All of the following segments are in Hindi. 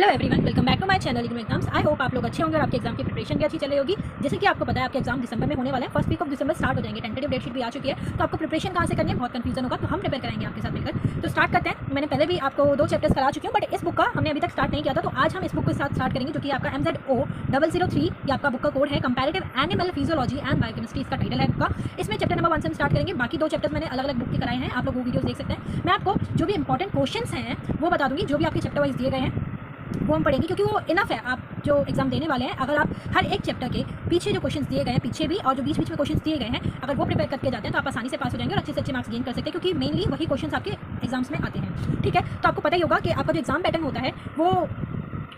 Hello everyone, welcome back to my channel IGNOU exams. I hope आप लोग अच्छे होंगे और आपके एग्जाम की प्रिपरेशन भी अच्छी चल रही होगी। जैसे कि आपको पता है आपके एग्जाम दिसंबर में होने वाला है, first week of December start हो जाएंगे। टेंटेटिव डेट शीट भी आ चुकी है, तो आपको प्रिपरेशन कहाँ से करनी है बहुत कंफ्यूजन होगा, तो हम प्रिपेयर करेंगे आपके साथ मिलकर। तो स्टार्ट करते हैं। मैंने पहले भी आपको 2 चैप्टर्स करा चुकी हूँ, बट इस बुक का हमने अभी तक स्टार्ट नहीं किया था, तो आज हम इस बुक के साथ स्टार्ट करेंगे, जो कि आपका MZO003 ये आपका बुक का कोड है। Comparative animal physiology and biochemistry इसका टाइटल है बुक का। इसमें चैप्टर नंबर 1 से हम स्टार्ट करेंगे। बाकी 2 चैप्टर्स मैंने अलग अलग बुक के कराए हैं, आप लोग वो वीडियोस देख सकते हैं। मैं आपको जो भी इंपॉर्टेंट क्वेश्चंस हैं वो बता दूंगी, जो भी आपके चैप्टर वाइज दिए गए हैं वो हम पढ़ेंगे, क्योंकि वो इनफ है आप जो एग्जाम देने वाले हैं। अगर आप हर एक चैप्टर के पीछे जो क्वेश्चंस दिए गए हैं, पीछे भी और जो बीच बीच में क्वेश्चंस दिए गए हैं, अगर वो प्रिपेयर करके जाते हैं तो आप आसानी से पास हो जाएंगे और अच्छे से अच्छे मार्क्स गेन कर सकते हैं, क्योंकि मेनली वही क्वेश्चंस आपके एग्जाम्स में आते हैं। ठीक है, तो आपको पता ही होगा कि आपका जो एग्जाम पैटर्न होता है वो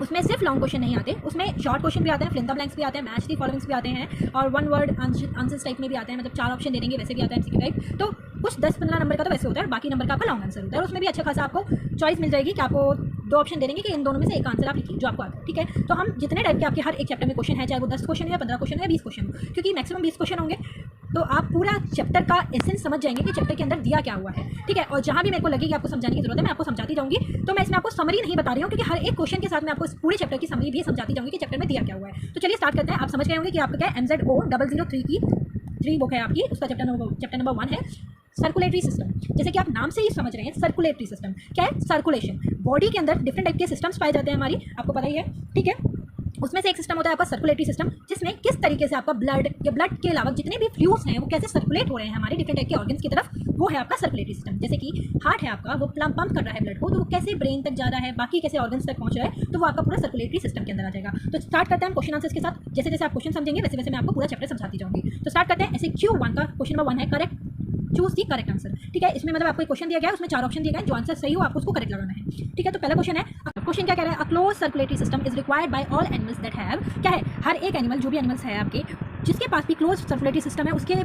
उसमें सिर्फ लॉन्ग क्वेश्चन नहीं आते, उसमें शॉर्ट क्वेश्चन भी आते हैं, फिल इन द ब्लैंक्स भी आते हैं, मैच दी फॉलोइंग्स भी आते हैं, और 1 वर्ड आंसर्स टाइप में भी आते हैं, मतलब 4 ऑप्शन दे देंगे वैसे भी आता है एमसीक्यू टाइप। तो कुछ 10-15 नंबर का तो वैसे होता है, बाकी नंबर का आपका लॉन्ग आंसर होता है, और उसमें भी अच्छा खासा आपको चॉइस मिल जाएगी कि आपको 2 ऑप्शन दे देंगे कि इन दोनों में से एक आंसर आप लिखिए जो आपको आता है। ठीक है, तो हम जितने टाइप के आपके हर एक चैप्टर में क्वेश्चन है, चाहे वो 10 क्वेश्चन है, 15 क्वेश्चन है, 20 क्वेश्चन हो, क्योंकि मैक्सिमम 20 क्वेश्चन होंगे, तो आप पूरा चैप्टर का एसेंस समझ जाएंगे कि चैप्टर के अंदर दिया क्या हुआ है। ठीक है, और जहाँ भी मेरे को लगे कि आपको समझाने की जरूरत है मैं आपको समझाती जाऊँगी। तो मैं इसमें आपको समरी नहीं बता रही हूँ, क्योंकि हर एक क्वेश्चन के साथ मैं आपको पूरे चैप्टर की समरी भी समझाती जाऊँगी कि चैप्टर में दिया क्या हुआ है। तो चलिए स्टार्ट करते हैं। आप समझ गए होंगे कि आपका क्या है, MZO003 की 3 बुक है आपकी, उसका चैप्टर नंबर 1 है सर्कुलेटरी सिस्टम। जैसे कि आप नाम से ही समझ रहे हैं, सर्कुलेटरी सिस्टम क्या है, सर्कुलेशन। बॉडी के अंदर डिफरेंट टाइप के सिस्टम्स पाए जाते हैं हमारी, आपको पता ही है। ठीक है, उसमें से एक सिस्टम होता है आपका सर्कुलेटरी सिस्टम, जिसमें किस तरीके से आपका ब्लड या ब्लड के अलावा जितने भी फ्लूइड्स हैं वो कैसे सर्कुलेट हो रहे हैं हमारे डिफरेंट टाइप के ऑर्गन्स की तरफ, वो है आपका सर्कुलेटरी सिस्टम। जैसे कि हार्ट है आपका, वो पंप कर रहा है ब्लड को, तो वो कैसे ब्रेन तक जा रहा है, बाकी कैसे ऑर्गन्स तक पहुंच रहा है, तो वो आपका पूरा सर्कुलेटरी सिस्टम के अंदर आ जाएगा। तो स्टार्ट करते हैं क्वेश्चन आंसर्स के साथ। जैसे जैसे आप क्वेश्चन समझेंगे वैसे वैसे मैं आपको पूरा चैप्टर समझाती जाऊंगी। तो स्टार्ट करते हैं। ऐसे Q1 का क्वेश्चन नंबर 1 है, correct choose the correct answer. ठीक है, इसमें मतलब आपको एक क्वेश्चन दिया गया है, उसमें 4 ऑप्शन दिए गए हैं, जो आंसर सही हो आपको उसको करेक्ट लगाना है। ठीक है, तो पहला क्वेश्चन है, क्वेश्चन क्या कह रहा है, a close circulatory system is required by all animals that have, क्या है, हर एक एनिमल, जो भी एनिमल्स है आपके जिसके पास भी क्लोज सर्कुलेटरी सिस्टम है, उसके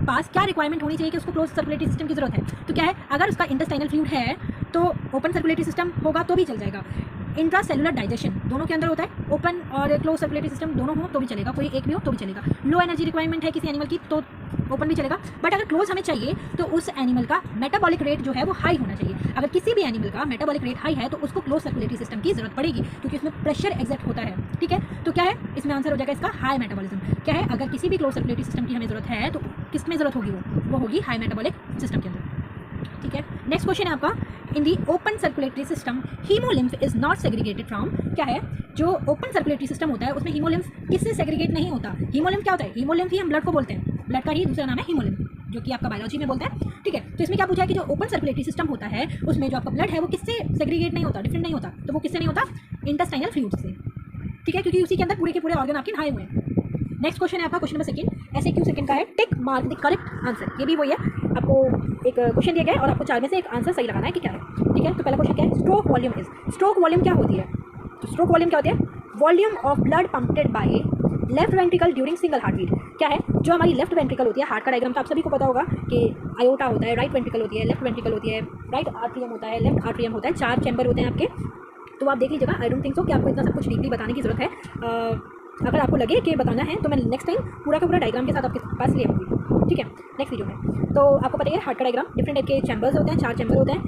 पास क्या रिक्वायरमेंट होनी चाहिए कि उसको क्लोज सर्कुलेटरी सिस्टम की जरूरत है। तो क्या है, अगर उसका इंटेस्टाइनल फ्लूइड है तो ओपन सर्कुलेटरी सिस्टम होगा तो भी चल जाएगा। इंट्रासेलुलर डाइजेशन दोनों के अंदर होता है, ओपन और क्लोज सर्कुलेटरी सिस्टम दोनों हो तो भी चलेगा, कोई एक भी हो तो भी चलेगा। लो एनर्जी रिक्वायरमेंट है किसी एनिमल की तो ओपन भी चलेगा, बट अगर क्लोज हमें चाहिए तो उस एनिमल का मेटाबॉलिक रेट जो है वो हाई होना चाहिए। अगर किसी भी एनिमल का मेटाबॉलिक रेट हाई है तो उसको क्लोज सर्कुलेटरी सिस्टम की जरूरत पड़ेगी, क्योंकि उसमें प्रेशर एग्जर्ट होता है। ठीक है, तो क्या है, इसमें आंसर हो जाएगा इसका हाई मेटाबॉलिज्म। क्या है, अगर किसी भी क्लोज सर्कुलेटरी सिस्टम की हमें जरूरत है तो किस में जरूरत होगी, वो होगी हाई मेटाबॉलिक सिस्टम के अंदर। ठीक है, नेक्स्ट क्वेश्चन है आपका, in the open circulatory system hemolymph is not segregated from, क्या है, जो ओपन सर्कुलेटरी सिस्टम होता है उसमें हीमोलिम्फ किससे सेग्रीगेट नहीं होता। हीमोलिम्फ क्या होता है, हीमोलिम्फ ही हम ब्लड को बोलते हैं, ब्लड का ही दूसरा नाम है हीमोलिम्फ, जो कि आपका बायोलॉजी में बोलते हैं। ठीक है, तो इसमें क्या पूछा है कि जो ओपन सर्कुलेटरी सिस्टम होता है उसमें जो आपका ब्लड है वो किससे सेग्रीगेट नहीं होता, डिफरेंट नहीं होता, तो वो किससे नहीं होता, इंटेस्टाइनल फ्लूइड से। ठीक है, क्योंकि उसी के अंदर पूरे के पूरे ऑर्गन आपके नहाए हुए हैं। नेक्स्ट क्वेश्चन है आपका क्वेश्चन नंबर 2 ऐसे क्यू सेकंड का है, tick mark the correct answer. ये भी वही है, आपको एक क्वेश्चन दिया गया है और आपको 4 में से एक आंसर सही लगाना है कि क्या है। ठीक है, तो पहला क्वेश्चन क्या है, stroke volume is, stroke volume क्या होती है, तो स्ट्रोक वॉल्यूम क्या होती है, volume of blood pumped by left ventricle during single heart beat. क्या है, जो हमारी लेफ्ट वेंट्रिकल होती है, हार्ट का डायग्राम तो आप सभी को पता होगा कि आयोटा होता है, राइट वेंट्रिकल होती है, लेफ्ट वेंट्रिकल होती है, राइट आर्ट्रियम होता है, लेफ्ट आर्ट्रियम होता है, 4 चैम्बर होते हैं आपके। तो आप देख लीजिएगा, आई डोंट थिंक सो कि आपको इतना सब कुछ डीपली बताने की जरूरत है। अगर आपको लगे कि बताना है तो मैं नेक्स्ट टाइम पूरा का पूरा डायग्राम के साथ आपके पास ले आऊँगी। ठीक है, नेक्स्ट वीडियो में। तो आपको पता है हार्ट का डायग्राम, डिफरेंट टाइप के चैम्बर्स होते हैं, 4 चैम्बर होते हैं,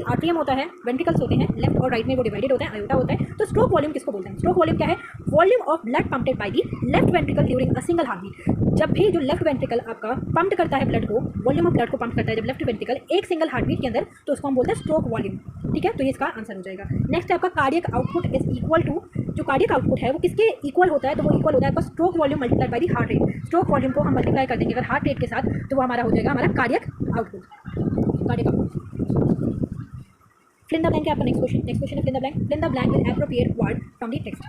आर्ट्रियम होता है, वेंट्रिकल्स होते हैं, लेफ्ट और राइट में वो डिवाइडेड होता है, आयोटा होता है। तो स्ट्रोक वॉल्यूम किसको बोलते हैं, स्ट्रोक वॉल्यूम क्या है, volume of blood pumped by the left ventricle during a single heart beat. जब भी जो लेफ्ट वेंट्रिकल आपका पंप करता है ब्लड को, वॉल्यूम ऑफ ब्लड को पंप करता है जब लेफ्ट वेंट्रिकल एक सिंगल हार्ट बीट के अंदर, तो उसको हम बोलते हैं स्ट्रोक वॉल्यूम। ठीक है, तो ये इसका आंसर हो जाएगा। नेक्स्ट है आपका cardiac output is equal to, जो कार्डियक आउटपुट है वो किसके इक्वल होता है, तो वो इक्वल होता है आपका stroke volume multiplied by the heart rate. Stroke volume को हम मल्टीप्लाई कर देंगे अगर हार्ट रेट के साथ, तो वो हमारा हो जाएगा हमारा cardiac output. Cardiac output, fill in the blank है आपका नेक्स्ट क्वेश्चन। नेक्स्ट क्वेश्चन है fill in the blank, fill in the blank with appropriate word from the text.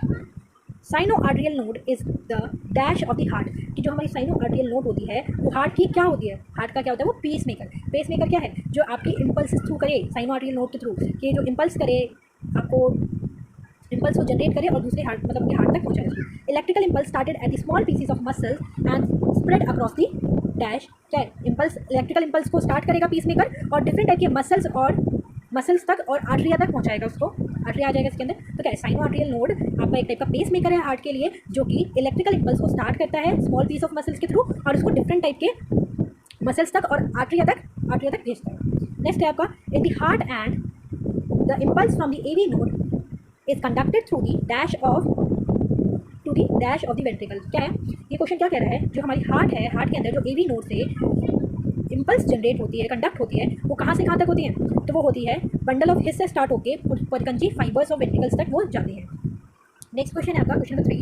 Sino arterial node is the dash of the heart, कि जो हमारी साइनो आर्टरियल नोड होती है वो हार्ट की क्या होती है, हार्ट का क्या होता है, वो पेस मेकर। पेस मेकर क्या है, जो आपकी इम्पल्स थ्रू करे साइनो आर्टरियल नोड के थ्रू, कि जो इम्पल्स करे आपको, इम्पल्स को जनरेट करे और दूसरे हार्ट मतलब उनके हार्ट तक पहुंचाए उसको। Electrical impulse started at the small pieces of muscles and spread across the dash. क्या है, इम्पल्स इलेक्ट्रिकल इम्पल्स को स्टार्ट करेगा पीस मेकर और डिफरेंट टाइप के मसल्स तक और आर्टरिया तक पहुंचाएगा उसको, आर्टरिया आ जाएगा इसके अंदर। तो क्या है, साइनो आर्टरियल नोड आपका एक टाइप का पेस मेकर है हार्ट के लिए, जो कि इलेक्ट्रिकल इम्पल्स को स्टार्ट करता है स्मॉल पीस ऑफ मसल्स के थ्रू और उसको डिफरेंट टाइप के मसल्स तक और आर्टरिया तक भेजता है। नेक्स्ट है आपका, in the heart and the impulse from the AV node is conducted through the dash of to the dash of the ventricle. क्या है ये क्वेश्चन, क्या कह रहा है, जो हमारी हार्ट है, हार्ट के अंदर जो एवी नोड से इम्पल्स जनरेट होती है, कंडक्ट होती है, वो कहाँ से कहाँ तक होती है, तो वो होती है बंडल ऑफ हिस से स्टार्ट होकर पदकंजी फाइबर्स ऑफ वेंट्रिकल्स तक वो जाती है। नेक्स्ट क्वेश्चन है आपका क्वेश्चन नंबर 3।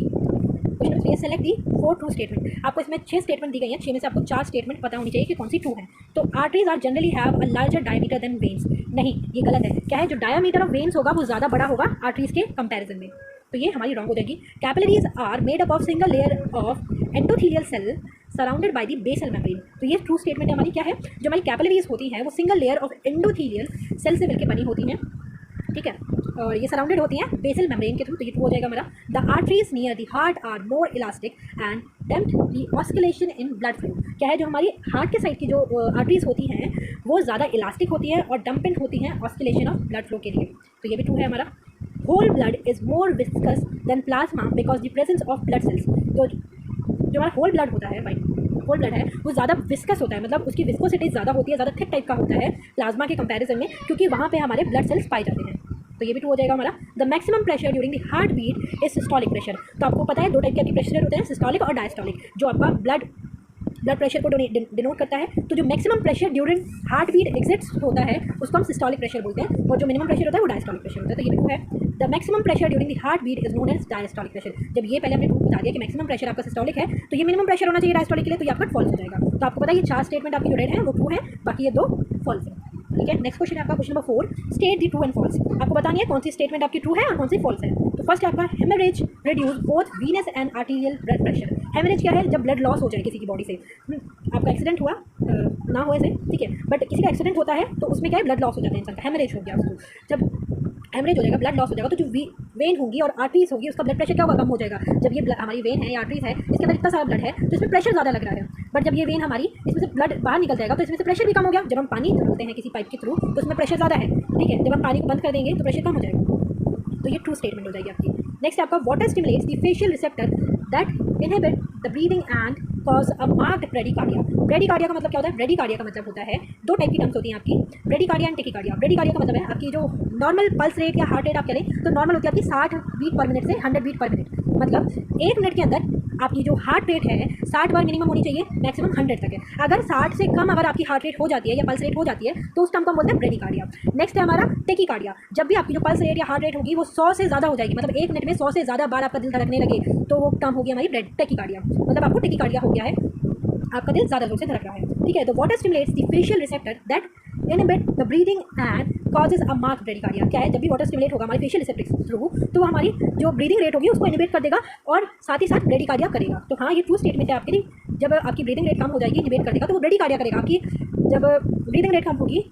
क्वेश्चन नंबर 3 है सेलेक्ट दी 4 ट्रू स्टेटमेंट। आपको इसमें 6 स्टेटमेंट दी गई हैं, 6 में से आपको 4 स्टेटमेंट पता होनी चाहिए कि कौन सी ट्रू है। तो arteries are generally have a larger diameter than veins. नहीं, ये गलत है। क्या है, जो डायमीटर ऑफ वेन्स होगा वो ज़्यादा बड़ा होगा आर्टरीज के कंपैरिजन में, तो ये हमारी रॉन्ग हो जाएगी। Capillaries are made up of single layer of endothelial cell surrounded by the basal membrane. तो ये ट्रू स्टेटमेंट है हमारी। क्या है, जो हमारी कैपिलरीज होती हैं वो single layer of endothelial cell से मिलकर बनी होती हैं, ठीक है, और ये सराउंडेड होती हैं बेसल मेम्ब्रेन के थ्रू, तो ये ट्रू हो जाएगा हमारा। The arteries near the heart are more elastic and damped the oscillation in blood flow. क्या है, जो हमारी हार्ट के साइड की जो आर्टरीज होती हैं वो ज़्यादा इलास्टिक होती है और डम्पेंड होती हैं ऑस्किलेशन ऑफ ब्लड फ्लो के लिए, तो ये भी ट्रू है हमारा। Whole blood is more viscous than plasma because the presence of blood cells. तो जो हमारा होल ब्लड होता है भाई, होल ब्लड है वो ज़्यादा विस्कस होता है, मतलब उसकी विस्कोसिटी ज़्यादा होती है, ज़्यादा थिक टाइप का होता है प्लाज्मा के कंपैरिजन में, क्योंकि वहाँ पे हमारे ब्लड सेल्स पाए जाते हैं, तो ये भी ट्रू हो जाएगा हमारा। The maximum pressure during the heart beat is systolic pressure. तो आपको पता है 2 टाइप के आपके प्रेशर होते हैं, सिस्टोलिक और डायस्टोलिक। जो आपका ब्लड प्रेशर को डिनोट करता है, तो जो maximum pressure during heart beat exits होता है उसको हम सिस्टोलिक प्रेशर बोलते हैं, और जो मिनिमम प्रेशर होता है वो डायस्टोलिक प्रेशर होता है, तो ये भी ट्रू है। The maximum pressure during the heart beat is known as diastolic pressure. जब ये पहले हमने ट्रू बता दिया कि मैक्सिमम प्रेशर आपका सिस्टोलिक है, तो ये मिनिमम प्रेशर होना चाहिए डायस्टोलिक के लिए, तो ये आपका फॉल्स हो जाएगा। तो आपको पता है ये 4 स्टेटमेंट आपकी जो रेड है वो ट्रू है, बाकी ये 2 फॉल्स है, ठीक है। नेक्स्ट क्वेश्चन है आपका question number 4, state the true and false. आपको बतानी है कौन सी स्टेटमेंट आपकी ट्रू है और कौन सी फॉल्स है। तो फर्स्ट है आपका haemorrhage reduce both venous and arterial blood pressure. Haemorrhage क्या है, जब ब्लड लॉस हो जाए किसी की बॉडी से, आपका एक्सीडेंट हुआ ना हो ऐसे, ठीक है, बट किसी का एक्सीडेंट होता है तो उसमें क्या है, ब्लड लॉस हो जाता है इंसान का, हेमरेज हो गया उसको। जब हेमरेज हो जाएगा, ब्लड लॉस हो जाएगा, तो जो वेन होगी और आर्टरीज होगी उसका ब्लड प्रेशर क्या होगा, कम हो जाएगा। जब ये हमारी वेन है या आर्टरीज है, इसके अंदर इतना सारा ब्लड है तो इसमें प्रेशर ज़्यादा लग रहा है, बट जब ये वेन हमारी इसमें से ब्लड बाहर निकल जाएगा तो इसमें से प्रेशर भी कम हो गया। जब हम पानी छोड़ते हैं किसी पाइप के थ्रू तो उसमें प्रेशर ज़्यादा है, ठीक है, जब हम पानी को बंद कर देंगे तो प्रेशर कम हो जाएगा, तो ये ट्रू स्टेटमेंट हो जाएगी आपकी। नेक्स्ट आपका water stimulates the facial receptor that inhibit the breathing and cause a marked bradycardia. Bradycardia का मतलब क्या होता है, ब्रेडिकार्डिया का मतलब होता है 2 टाइप की टर्म्स होती हैं आपकी, ब्रेडिकार्डिया एंड टेकिकार्डिया। ब्रेडिकार्डिया का मतलब है आपकी जो नॉर्मल पल्स रेट या हार्ट रेट आप करें तो नॉर्मल होती है आपकी 60 बीट पर मिनट से 100 बीट पर मिनट, मतलब 1 मिनट के अंदर आपकी जो हार्ट रेट है 60 बार मिनिमम होनी चाहिए, मैक्सिमम 100 तक है। अगर 60 से कम अगर आपकी हार्ट रेट हो जाती है या पल्स रेट हो जाती है तो उस टर्म को हम बोलते हैं ब्रेडिकार्डिया। नेक्स्ट है हमारा टेकिकार्डिया। जब भी आपकी जो पल्स रेट या हार्ट रेट होगी वो 100 से ज़्यादा हो जाएगी, मतलब 1 मिनट में 100 से ज़्यादा बार आपका दिल धड़कने लगे, तो वो टर्म होगी हमारी टेकिकार्डिया, मतलब आपको टेकिकार्डिया हो गया है, आपका दिल ज़्यादा जोर से धड़क रहा है, ठीक है। तो water stimulates the facial receptor that inhibit the breathing and causes a marked bradycardia. क्या है, जब भी वाटर स्टिमुलेट होगा हमारे फेशियल रिसेप्टर थ्रू तो वो हमारी जो ब्रीदिंग रेट होगी उसको इनहिबिट कर देगा और साथ ही साथ ब्रेडिकार्डिया करेगा। तो हाँ, ये ट्रू स्टेटमेंट है आपके लिए। जब आपकी ब्रीदिंग रेट कम हो जाएगी, इनहिबिट कर देगा, तो वो ब्रेडिकार्डिया करेगा। आपकी जब ब्रीदिंग रेट कम होगी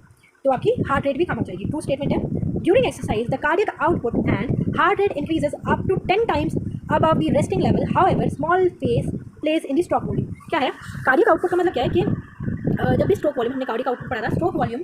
तो आपकी हार्ट रेट भी कम हो जाएगी, ट्रू स्टेटमेंट है। During exercise the cardiac output and heart rate increases up to 10 times above the resting level, however small phase plays in the stroke volume। क्या है, कार्डियक आउटपुट का मतलब क्या है कि जब भी स्ट्रोक वॉल्यूम, हमने कार्डियक आउटपुट पढ़ा था, stroke volume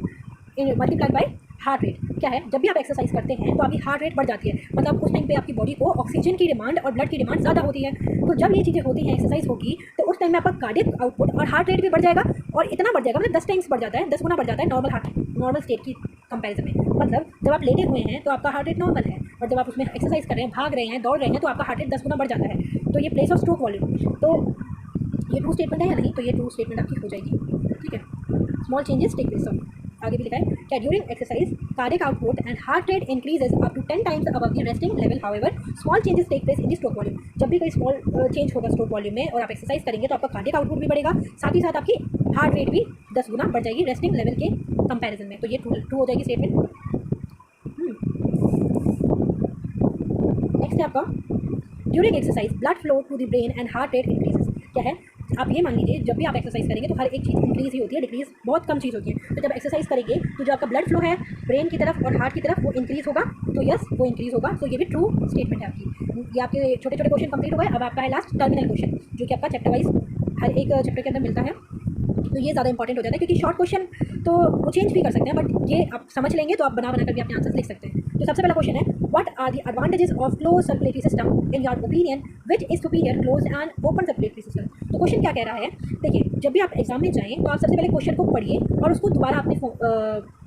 multiplied by heart rate. क्या है, जब भी आप एक्सरसाइज करते हैं तो आपकी हार्ट रेट बढ़ जाती है, मतलब उस टाइम पे आपकी बॉडी को ऑक्सीजन की डिमांड और ब्लड की डिमांड ज़्यादा होती है। तो जब ये चीज़ें होती हैं, एक्सरसाइज होगी, तो उस टाइम में आपका कार्डियक आउटपुट और हार्ट रेट भी बढ़ जाएगा, और इतना बढ़ जाएगा मतलब 10 टाइम्स बढ़ जाता है, 10 गुना बढ़ जाता है नॉर्मल स्टेट की कंपैरिजन में। मतलब जब आप लेटे हुए हैं तो आपका हार्ट रेट नॉर्मल है, और जब आप उसमें एक्सरसाइज कर रहे हैं, भाग रहे हैं, दौड़ रहे हैं, तो आपका हार्ट रेट 10 गुना बढ़ जाता है। तो ये प्लेस ऑफ स्ट्रोक वॉल्यूम, तो ये ट्रू स्टेटमेंट है या नहीं, तो ये ट्रू स्टेटमेंट आपकी हो जाएगी, ठीक है। Small changes take place of, आगे भी लिखा है क्या, during exercise cardiac output and heart rate increases up to 10 times above the resting level, however small changes take place in the stroke volume. जब भी कोई स्मॉल चेंज होगा स्ट्रोक वॉल्यूम में और आप एक्सरसाइज करेंगे तो आपका कार्डियक आउटपुट भी बढ़ेगा, साथ ही साथ आपकी हार्ट रेट भी 10 गुना बढ़ जाएगी रेस्टिंग लेवल के कंपैरिजन में, तो ये ट्रू हो जाएगी स्टेटमेंट। नेक्स्ट है आपका during exercise blood flow to the brain and heart rate increases. क्या है, आप ये मान लीजिए जब भी आप एक्सरसाइज करेंगे तो हर एक चीज़ इंक्रीज ही होती है, डिक्रीज बहुत कम चीज़ होती है। तो जब एक्सरसाइज करेंगे तो जो आपका ब्लड फ्लो है ब्रेन की तरफ और हार्ट की तरफ वो इंक्रीज होगा, तो यस वो इंक्रीज होगा, तो ये भी ट्रू स्टेटमेंट है आपकी। ये आपके छोटे छोटे क्वेश्चन कंप्लीट हो गए। अब आपका है लास्ट टर्मिनल क्वेश्चन, जो कि आपका चैप्टर वाइज हर एक चैप्टर के अंदर मिलता है, तो ये ज़्यादा इंपॉर्टेंट हो जाता है, क्योंकि शॉर्ट क्वेश्चन तो वो चेंज भी कर सकते हैं, बट ये आप समझ लेंगे तो आप बना कर भी अपने आंसर्स लिख सकते हैं। तो सबसे पहला क्वेश्चन है, what are the advantages of close circulatory system in your opinion, which is superior, close and open circulatory system. तो क्वेश्चन क्या कह रहा है, देखिए जब भी आप एग्जाम में जाएं तो आप सबसे पहले क्वेश्चन को पढ़िए और उसको दोबारा अपने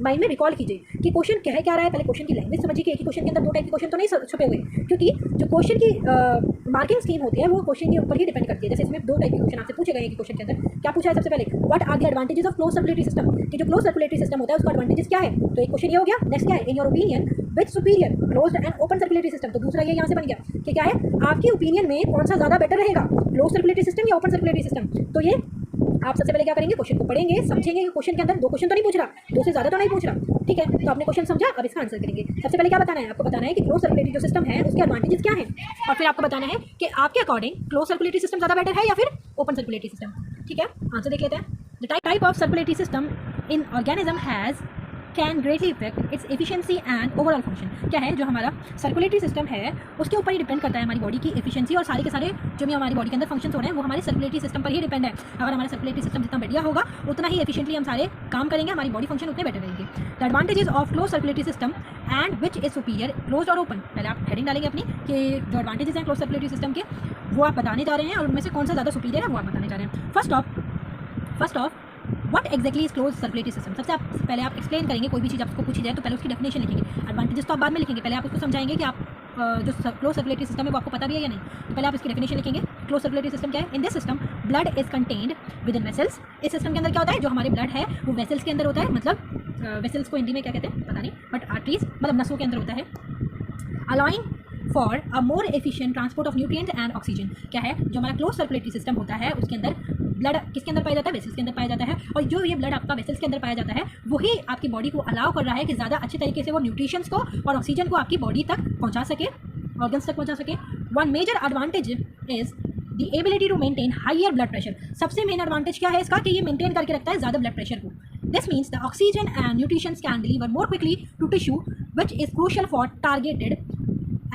माइंड में रिकॉल कीजिए कि क्वेश्चन क्या रहा है। पहले क्वेश्चन की लैंग्वेज समझिए कि एक ही क्वेश्चन के अंदर दो टाइप के क्वेश्चन तो नहीं छुपे हुए, क्योंकि जो क्वेश्चन की मार्किंग स्कीम होती है वो क्वेश्चन के ऊपर ही डिपेंड करती है। जैसे इसमें दो टाइप के क्वेश्चन आपसे पूछे गए हैं कि क्वेश्चन के अंदर क्या पूछा है, सबसे पहले what are the advantages of close circulatory system, कि जो क्लोज सर्कुलेटरी सिस्टम होता है उसका एडवांटेजेस क्या है। तो एक क्वेश्चन ये हो गया। नेक्स्ट क्या है, इन your opinion which superior, closed end open circulatory system. तो दूसरा ये यहाँ से बन गया कि क्या है, आपके ओपिनियन में कौन सा ज़्यादा बेटर रहेगा, क्लोज सर्कुलेटरी सिस्टम या ओपन सर्कुलेटरी सिस्टम। तो ये आप सबसे पहले क्या करेंगे, क्वेश्चन को पढ़ेंगे, समझेंगे कि क्वेश्चन के अंदर दो क्वेश्चन तो नहीं पूछ रहा, दो से ज़्यादा तो नहीं पूछ रहा, ठीक है। तो आपने क्वेश्चन समझा, अब इसका आंसर करेंगे। सबसे पहले क्या बताना है, आपको बताना है कि क्लोज सर्कुलेटरी जो सिस्टम है उसके एडवांटेजेस क्या है, और फिर आपको बताना है कि आपके अकॉर्डिंग क्लोज सर्कुलेटरी सिस्टम ज़्यादा बेटर है या फिर ओपन सर्कुलेटरी सिस्टम, ठीक है। आंसर देख लेते हैं। The type of circulatory system in organism has can greatly effect its efficiency and overall function. क्या है, जो हमारा सर्कुलेटरी सिस्टम है उसके ऊपर ही डिपेंड करता है हमारी बॉडी की एफिशिएंसी, और सारे के सारे जो भी हमारी बॉडी के अंदर फंक्शंस हो रहे हैं वो हमारे सर्कुलेटरी सिस्टम पर ही डिपेंड है। अगर हमारा सर्कुलेटरी सिस्टम जितना बढ़िया होगा उतना ही एफिशिएंटली हम सारे काम करेंगे, हमारी बॉडी फंक्शन उतने बेटर रहेंगे। The advantages of close circulatory system and which is superior, close और ओपन। पहले आप हेडिंग डालेंगे अपनी कि जो एडवांटेजेस हैं क्लोज सर्कुलेटरी सिस्टम के वो आप बताने जा रहे हैं, और उनमें से कौन सा ज़्यादा सुपीरियर है वो आप बताने जा रहे हैं। First of what exactly is close circulatory system. सबसे पहले आप एक्सप्लेन करेंगे, कोई भी चीज़ आपको पूछी जाए तो पहले उसकी डेफिनेशन लिखेंगे। एडवांटेजेस तो आप बाद में लिखेंगे, पहले आप उसको समझाएंगे कि आप जो क्लोज सर्कुलेटरी सिस्टम है वो आपको पता भी है या नहीं। तो पहले आप इसकी डेफिनेशन लिखेंगे। क्लोज सर्कुलेटरी सिस्टम क्या है, in this system blood is contained with in vessels. इस सिस्टम के अंदर क्या होता है, जो हमारे ब्लड है वो वेसल्स के अंदर होता है, मतलब वेसल्स को हिंदी में क्या कहते हैं पता नहीं, बट आर्टरीज मतलब नसों के अंदर होता है। Allowing for a more efficient transport of nutrient and oxygen. क्या है, जो हमारा क्लोज सर्कुलेटरी सिस्टम होता है उसके अंदर ब्लड किसके अंदर पाया जाता है, वेसल्स के अंदर पाया जाता है, और जो ये ब्लड आपका वेसल्स के अंदर पाया जाता है वही आपकी बॉडी को अलाउ कर रहा है कि ज़्यादा अच्छे तरीके से वो न्यूट्रिशंस को और ऑक्सीजन को आपकी बॉडी तक पहुंचा सके, ऑर्गन्स तक पहुंचा सके। One major advantage is the ability to maintain higher blood pressure. सबसे मेन एडवांटेज क्या है इसका, कि ये मेंटेन करके रखता है ज़्यादा ब्लड प्रेशर को। This means the oxygen and nutritions can deliver more quickly to tissue which is crucial for targeted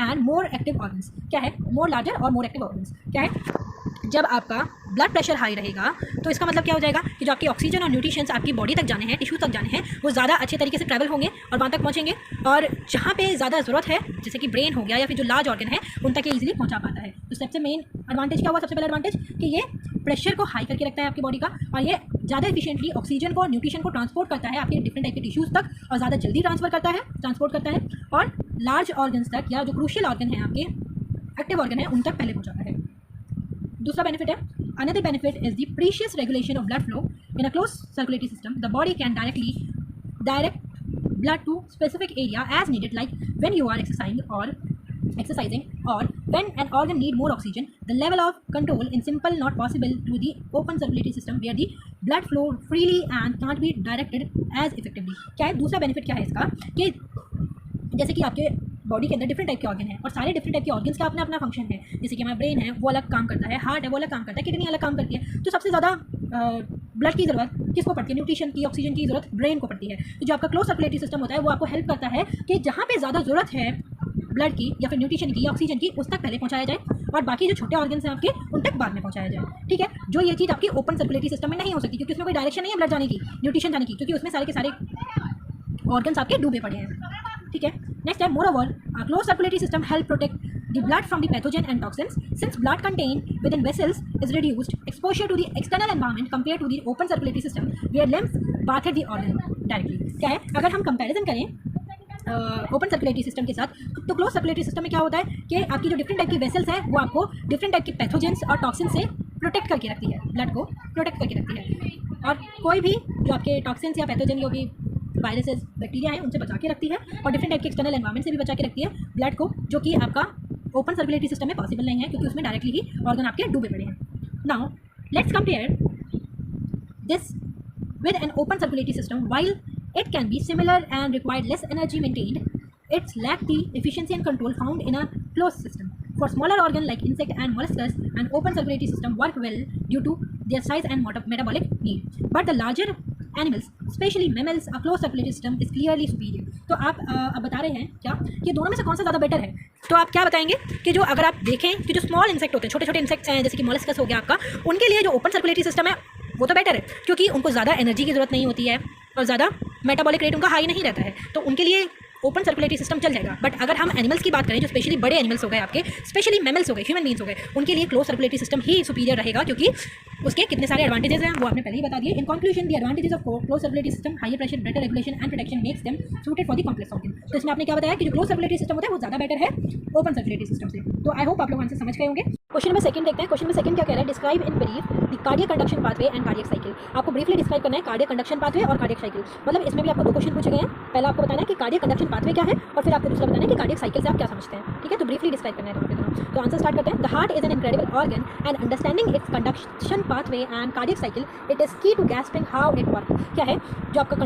and more active organs. क्या है, मोर लार्जर और मोर एक्टिव ऑर्गन्स। क्या है, जब आपका ब्लड प्रेशर हाई रहेगा तो इसका मतलब क्या हो जाएगा कि जो आपकी ऑक्सीजन और न्यूट्रिशंस आपकी बॉडी तक जाने हैं, टिश्यू तक जाने हैं, वो ज़्यादा अच्छे तरीके से ट्रैवल होंगे और वहाँ तक पहुँचेंगे, और जहाँ पे ज़्यादा ज़रूरत है जैसे कि ब्रेन हो गया या फिर जो लार्ज ऑर्गन है उन तक ये ईजिली पहुँचा पाता है। तो सबसे मेन एडवांटेज क्या हुआ, सबसे पहला एडवांटेज कि ये प्रेशर को हाई करके रखता है आपकी बॉडी का, और ये ज़्यादा एफिशिएंटली ऑक्सीजन को और न्यूट्रिशन को ट्रांसपोर्ट करता है आपके डिफरेंट टाइप के टिश्यूज़ तक, और ज़्यादा जल्दी ट्रांसपोर्ट करता है, और लार्ज ऑर्गन्स तक या जो क्रूशियल ऑर्गन है आपके एक्टिव ऑर्गन है उन तक पहले पहुँचाता है। दूसरा बेनिफिट है, another benefit is the precious regulation of blood flow. In a closed circulatory system, the body can direct blood to specific area as needed, like when you are exercising or when an organ need more oxygen. The level of control is simple not possible to the open circulatory system where the blood flow freely and can't be directed as effectively. क्या है, दूसरा बेनिफिट क्या है इसका, कि जैसे कि आपके बॉडी के अंदर डिफरेंट टाइप के ऑर्गन है, और सारे डिफरेंट टाइप के ऑर्गन्स का अपना अपना फंक्शन है। जैसे कि हमारा ब्रेन है वो अलग काम करता है, हार्ट है वो अलग काम करता है, किडनी अलग काम करती है। तो सबसे ज़्यादा ब्लड की ज़रूरत किसको पड़ती है, न्यूट्रिशन की, ऑक्सीजन की ज़रूरत ब्रेन को पड़ती है। तो जो आपका क्लोज सर्कुलेटरी सिस्टम होता है वो आपको हेल्प करता है कि जहाँ पे ज़्यादा ज़रूरत है ब्लड की या फिर न्यूट्रिशन की या ऑक्सीजन की, उस तक पहले पहुँचाया जाए, और बाकी जो छोटे ऑर्गन्स हैं आपके उन तक बाद में पहुँचाया जाए। ठीक है, जो ये चीज़ आपकी ओपन सर्कुलेटरी सिस्टम में नहीं हो सकती, क्योंकि उसमें कोई डायरेक्शन नहीं है ब्लड जाने की, न्यूट्रिशन जाने की, क्योंकि उसमें सारे के सारे ऑर्गन्स आपके डूबे पड़े हैं। ठीक है, नेक्स्ट है, moreover close circulatory system help protect the blood from the pathogen and toxins. Since blood contained within vessels is reduced exposure to the external environment compared to the open circulatory system where lymph bathed the organ directly. क्या है, अगर हम कंपैरिजन करें ओपन सर्कुलेटरी सिस्टम के साथ, तो क्लोज सर्कुलेटरी सिस्टम में क्या होता है कि आपकी जो डिफरेंट टाइप की वेसल्स है वो आपको डिफरेंट टाइप के पैथोजेंस और टॉक्सिन से प्रोटेक्ट करके रखती है, ब्लड को प्रोटेक्ट करके रखती है, और कोई भी जो आपके टॉक्सिन्स या पैथोजन जो भी वायरसेस बैक्टीरिया हैं उनसे बचा के रखती है, और डिफरेंट टाइप के एक्सटर्नल एनवायरनमेंट से भी बचा के रखती है ब्लड को, जो कि आपका ओपन सर्कुलेटरी सिस्टम में पॉसिबल नहीं है, क्योंकि उसमें डायरेक्टली ही ऑर्गन आपके डूबे पड़े हैं। Now let's compare this with an open circulatory system. While it can be similar and required less energy maintained, it lacks the efficiency and control found in a closed system. For smaller organs like insect and molluscs, an open circulatory system work well due to their size and metabolic need. But the larger animals, especially mammals, a closed circulatory system is clearly superior. तो आप अब बता रहे हैं क्या कि दोनों में से कौन सा ज़्यादा बेटर है? तो आप क्या बताएंगे कि जो अगर आप देखें कि जो स्मॉल इंसेक्ट होते हैं, छोटे छोटे इंसेक्ट्स हैं जैसे कि मोलस्कस हो गया आपका, उनके लिए जो ओपन सर्कुलेटरी सिस्टम है वो तो बेटर है, क्योंकि उनको ज़्यादा एनर्जी की ज़रूरत नहीं होती है और ज़्यादा मेटाबॉलिक रेट उनका हाई नहीं रहता है, तो उनके लिए ओपन सर्कुलेटरी सिस्टम चल जाएगा। बट अगर हम एनिमल्स की बात करें, जो स्पेशली बड़े एनिमल्स हो गए आपके, स्पेशली मैमल्स हो गए, ह्यूमन बींग्स हो गए, उनके लिए क्लोज सर्कुलेटरी सिस्टम ही सुपीरियर रहेगा, क्योंकि उसके कितने सारे एडवांटेजेस हैं वो आपने पहले ही बता दिए। In conclusion, the advantages of close circulatory system, higher pressure, better regulation and protection makes them suited for the complex organ. तो इसमें आपने क्या बताया कि जो क्लोज सर्कुलेटरी सिस्टम होता है वो ज़्यादा बेटर है ओपन सर्कुलेटरी सिस्टम से। तो आई होप आप लोग आंसर समझ गए होंगे। क्वेश्चन नंबर सेकंड देखते हैं। क्वेश्चन नंबर सेकंड क्या कह रहा है, describe in brief the cardiac conduction pathway and cardiac cycle. आपको ब्रीफली डिस्क्राइब करना है कार्डियक कंडक्शन पाथवे और कार्डियक साइकिल। मतलब इसमें भी आपको दो क्वेश्चन पूछे गए हैं। पहला आपको बताना है कि कार्डियक कंडक्शन पाथवे क्या है, और फिर आपको दूसरा बताना है कि कार्डियक साइकिल से आप क्या समझते हैं। ठीक है, तो ब्रीफली डिस्क्राइब करना है दोनों के दोनों। तो आंसर स्टार्ट करते हैं। The heart is an incredible organ and understanding its conduction pathway and cardiac cycle it is key to grasping how it work. क्या है जो आपका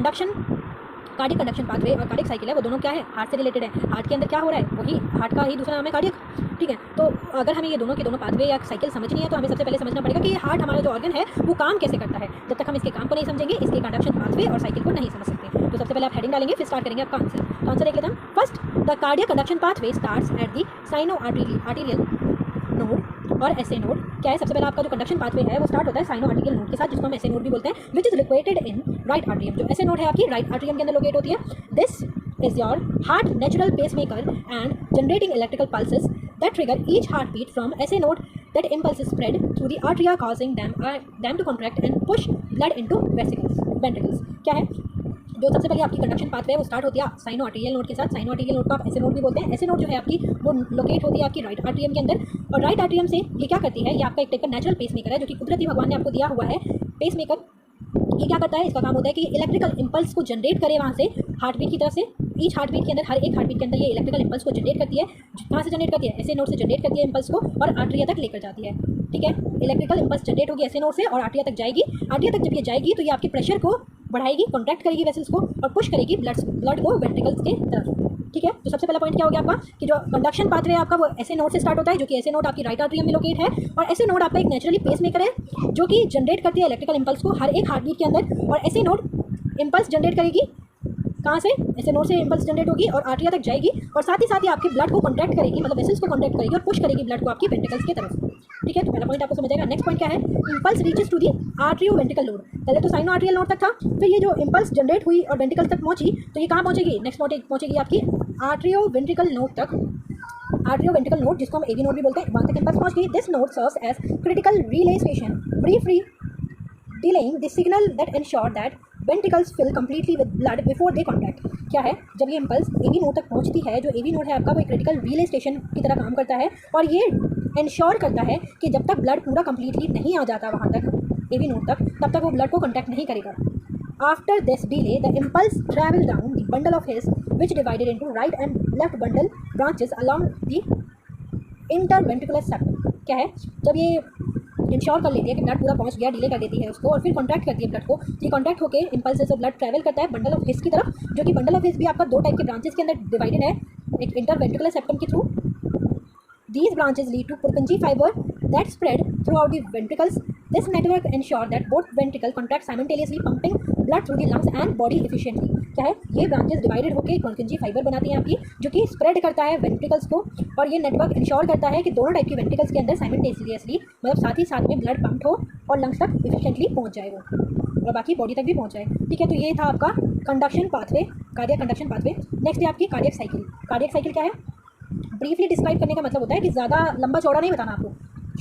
कार्डियक कंडक्शन पाथवे और कार्डियक साइकिल है, वो दोनों क्या है, हार्ट से रिलेटेड है। हार्ट के अंदर क्या हो रहा है, वही हार्ट का ही दूसरा नाम है कार्डियक। ठीक है, तो अगर हमें ये दोनों के दोनों पाथवे या साइकिल समझनी है तो हमें सबसे पहले समझना पड़ेगा कि ये हार्ट हमारा जो ऑर्गन है वो काम कैसे करता है। जब तक हम इसके काम को नहीं समझेंगे, इसके कंडक्शन पाथवे और साइकिल को नहीं समझ सकते। तो सबसे पहले आप हेडिंग डालेंगे, फिर स्टार्ट करेंगे आपका आंसर। तो आंसर देख लेते हैं। First, the cardiac conduction pathway starts at the sino arterial node और एसए नोड। क्या है, सबसे पहले आपका जो कंडक्शन पाथवे है वो स्टार्ट होता है साइनो आर्टेरियल नोड के साथ, जिसको हम एसए नोड भी बोलते हैं, which is located in right atrium. जो एसए नोड है आपकी राइट आर्टरियम के अंदर लोकेट होती है। This is your heart natural pacemaker and generating electrical pulses that trigger each heartbeat from SA node. That impulses spread through the arteria causing them to contract and push blood into ventricles. क्या है, जो सबसे पहले आपकी कंडक्शन पाथवे है वो स्टार्ट होती है साइनो आर्टेरियल नोड के साथ। साइनो आर्टेरियल नोड को आप एसए नोड भी बोलते हैं। एसए नोड जो है आपकी वो लोकेट होती है आपकी राइट आर्टरियम के अंदर, और राइट आर्टरियम से ये क्या करती है, ये आपका एक टाइप का नेचुरल पेसमेकर है जो कि कुदरती भगवान ने आपको दिया हुआ है। पेसमेकर ये क्या करता है, इसका काम होता है कि इलेक्ट्रिकल इंपल्स को जनरेट करे वहाँ से हार्टबीट की तरफ से। ईच हार्टबीट के अंदर, हर एक हार्टबीट के अंदर ये इलेक्ट्रिकल इंपल्स को जनरेट करती है। कहाँ से जनरेट करती है, एसए नोड से जनरेट करती है इंपल्स को और आर्टरिया तक लेकर जाती है। ठीक है, इलेक्ट्रिकल इंपल्स जनरेट होगी एसए नोड से और आर्टरिया तक जाएगी। आर्टरिया तक जब ये जाएगी तो ये आपके प्रेशर को बढ़ाएगी, कॉन्ट्रैक्ट करेगी वेसल्स को और पुश करेगी ब्लड को वेंट्रिकल्स के तरफ। ठीक है, तो सबसे पहला पॉइंट क्या हो गया आपका कि जो कंडक्शन पाथवे है आपका वो एसए नोड से स्टार्ट होता है, जो कि एसए नोड आपकी राइट आर्टरियम में लोकेट है। और एसए नोड आपका एक नेचुरली पेसमेकर है जो कि जनरेट करती है इलेक्ट्रिकल इंपल्स को हर एक हार्टबीट के अंदर। और एसए नोड इंपल्स जनरेट करेगी कहाँ से, एसए नोड से इंपल्स जनरेट होगी और आर्टरिया तक जाएगी, और साथ ही आपके ब्लड को कॉन्ट्रैक्ट करेगी, मतलब वेसल्स को कॉन्ट्रैक्ट करेगी और पुश करेगी ब्लड को आपकी वेंट्रिकल्स की तरफ। ठीक है, तो पहला पॉइंट आपको समझ आएगा। नेक्स्ट पॉइंट क्या है, impulse reaches to the atrio ventricle node. पहले तो साइनो आर्टरियल नोड तक था, फिर ये जो इंपल्स जनरेट हुई और वेंट्रिकल तक पहुंची तो ये कहाँ पहुंचेगी, नेक्स्ट नोड पहुंचेगी आपकी आर्टरियो वेंट्रिकल नोड तक। आर्टरियो वेंट्रिकल नोड जिसको हम एवी नोड भी बोलते हैं, वहाँ तक इंपल्स पहुंच गई। This node serves as critical relay station briefly delaying the signal that ensure that ventricles fill completely with blood before they contract। क्या है, जब ये इंपल्स एवी नोड तक पहुंचती है, जो एवी नोड है आपका वो एक क्रिटिकल रिले स्टेशन की तरह काम करता है और ये इंश्योर करता है कि जब तक ब्लड पूरा कंप्लीटली नहीं आ जाता वहाँ तक एवी नोड तक, तब तक वो ब्लड को कॉन्टैक्ट नहीं करेगा। After this delay, the impulse travel down the bundle of his, which divided into right and left bundle branches along the interventricular septum। क्या है, जब ये इंश्योर कर लेती है कि ब्लड पूरा पहुंच गया, डिले कर देती है उसको और फिर कॉन्ट्रैक्ट करती है ब्लड को। ये कॉन्ट्रैक्ट होकर इंपल्स से ब्लड ट्रैवल करता है बंडल ऑफ हिस की तरफ, जो कि बंडल ऑफ हिस भी आपका दो टाइप के ब्रांचेस के अंदर डिवाइडेड है, एक इंटरवेंट्रिकुलर सेप्टम के through. These branches lead to Purkinje fiber that spread throughout the ventricles. This network ensure that both ventricles contract simultaneously, pumping blood through the lungs and body efficiently। क्या है, ये ब्रांचेस डिवाइडेड होकर Purkinje फाइबर बनाती हैं आपकी, जो कि स्प्रेड करता है वेंट्रिकल्स को, और ये नेटवर्क इंश्योर करता है कि दोनों टाइप की वेंट्रिकल्स के अंदर साइमल्टेनियसली, मतलब साथ ही साथ में ब्लड पंप हो और लंग्स तक इफिशिएंटली पहुंच जाए वो, और बाकी बॉडी तक भी पहुंच जाए। ठीक है, तो ये था आपका conduction pathway, cardiac conduction pathway. Next है आपकी कार्डियक साइकिल। कार्डियक साइकिल क्या है, ब्रीफली डिस्क्राइब करने का मतलब होता है कि ज़्यादा लंबा चौड़ा नहीं बताना आपको,